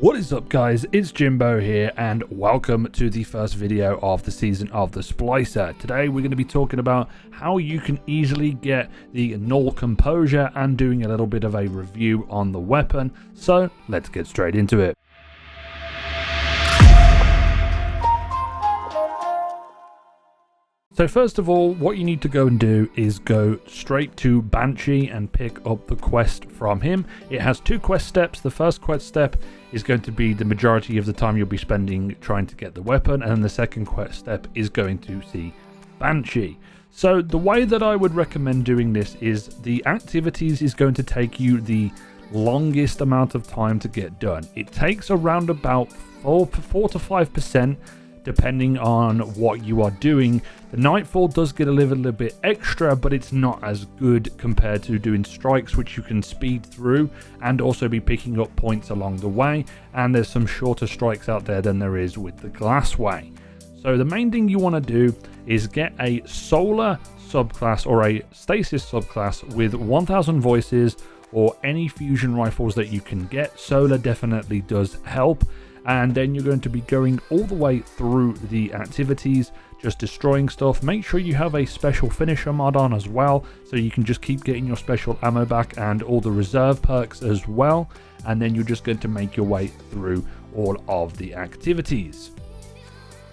What is up guys, it's Jimbo here and welcome to the first video of the season of the Splicer. Today we're going to be talking about how you can easily get the NULL Composure and doing a little bit of a review on the weapon. So let's get straight into it. So first of all, what you need to go and do is go straight to Banshee and pick up the quest from him. It has two quest steps. The first quest step is going to be the majority of the time you'll be spending trying to get the weapon, and then the second quest step is going to see Banshee. So the way that I would recommend doing this is the activities is going to take you the longest amount of time to get done. It takes around about 4 to 5% depending on what you are doing. The Nightfall does get a little bit extra, but it's not as good compared to doing strikes, which you can speed through and also be picking up points along the way. And there's some shorter strikes out there than there is with the Glassway. So the main thing you want to do is get a solar subclass or a stasis subclass with 1000 voices or any fusion rifles that you can get. Solar definitely does help. And then you're going to be going all the way through the activities, just destroying stuff. Make sure you have a special finisher mod on as well, so you can just keep getting your special ammo back and all the reserve perks as well. And then you're just going to make your way through all of the activities.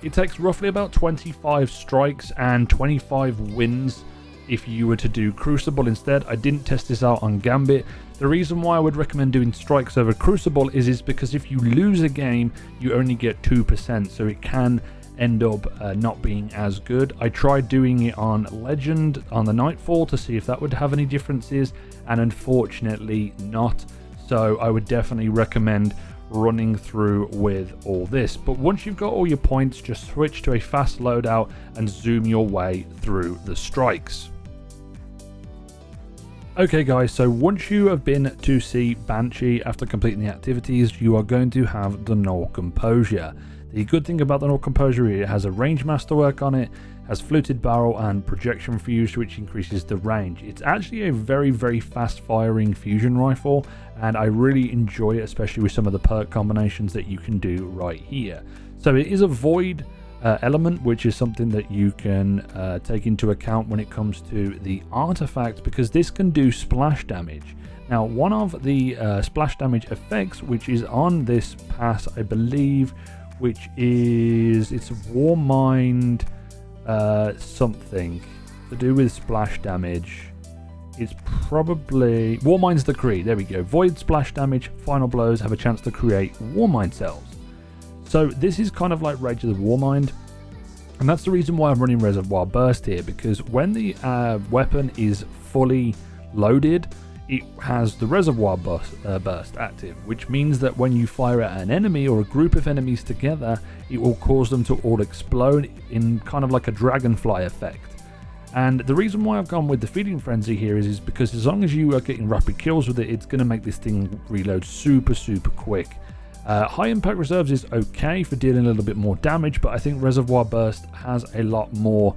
It takes roughly about 25 strikes and 25 wins if you were to do Crucible instead. I didn't test this out on Gambit. The reason why I would recommend doing strikes over Crucible is because if you lose a game, you only get 2%, so it can end up not being as good. I tried doing it on Legend on the Nightfall to see if that would have any differences, and unfortunately not. So I would definitely recommend running through with all this. But once you've got all your points, just switch to a fast loadout and zoom your way through the strikes. Okay guys, so once you have been to see Banshee after completing the activities, you are going to have the NULL Composure. The good thing about the NULL Composure is it has a range masterwork on it, has fluted barrel and projection fuse, which increases the range. It's actually a very fast firing fusion rifle, and I really enjoy it, especially with some of the perk combinations that you can do right here. So it is a void element, which is something that you can take into account when it comes to the artifact, because this can do splash damage. Now, one of the splash damage effects, which is on this pass, I believe, which is, it's Warmind something to do with splash damage. It's probably Warmind's Decree. There we go. Void splash damage. Final blows have a chance to create Warmind cells. So this is kind of like Rage of the Warmind, and that's the reason why I'm running Reservoir Burst here, because when the weapon is fully loaded, it has the Reservoir Burst active, which means that when you fire at an enemy or a group of enemies together, it will cause them to all explode in kind of like a dragonfly effect. And the reason why I've gone with the Feeding Frenzy here is because as long as you are getting rapid kills with it, it's going to make this thing reload super quick. High Impact Reserves is okay for dealing a little bit more damage, but I think Reservoir Burst has a lot more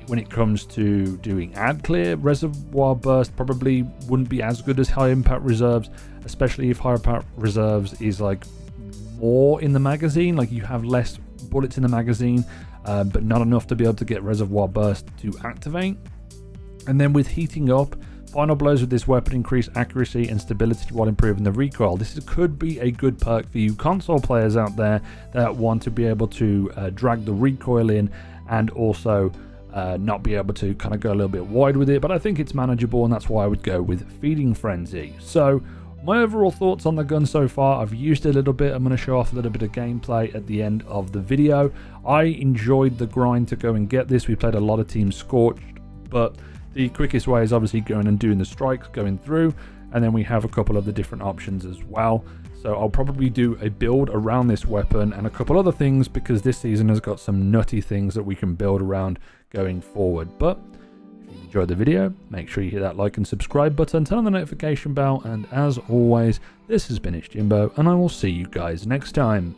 when it comes to doing ad clear. Reservoir Burst probably wouldn't be as good as High Impact Reserves, especially if High Impact Reserves is like more in the magazine, like you have less bullets in the magazine, but not enough to be able to get Reservoir Burst to activate. And then with Heating Up, Final blows with this weapon increase accuracy and stability while improving the recoil. This could be a good perk for you console players out there that want to be able to drag the recoil in and also not be able to kind of go a little bit wide with it. But I think it's manageable, and that's why I would go with Feeding Frenzy. So my overall thoughts on the gun so far, I've used it a little bit. I'm going to show off a little bit of gameplay at the end of the video. I enjoyed the grind to go and get this. We played a lot of Team Scorched, but the quickest way is obviously going and doing the strikes, going through, and then we have a couple of the different options as well. So I'll probably do a build around this weapon and a couple other things, because this season has got some nutty things that we can build around going forward. But if you enjoyed the video, make sure you hit that like and subscribe button, turn on the notification bell, and as always, this has been Jimbo, and I will see you guys next time.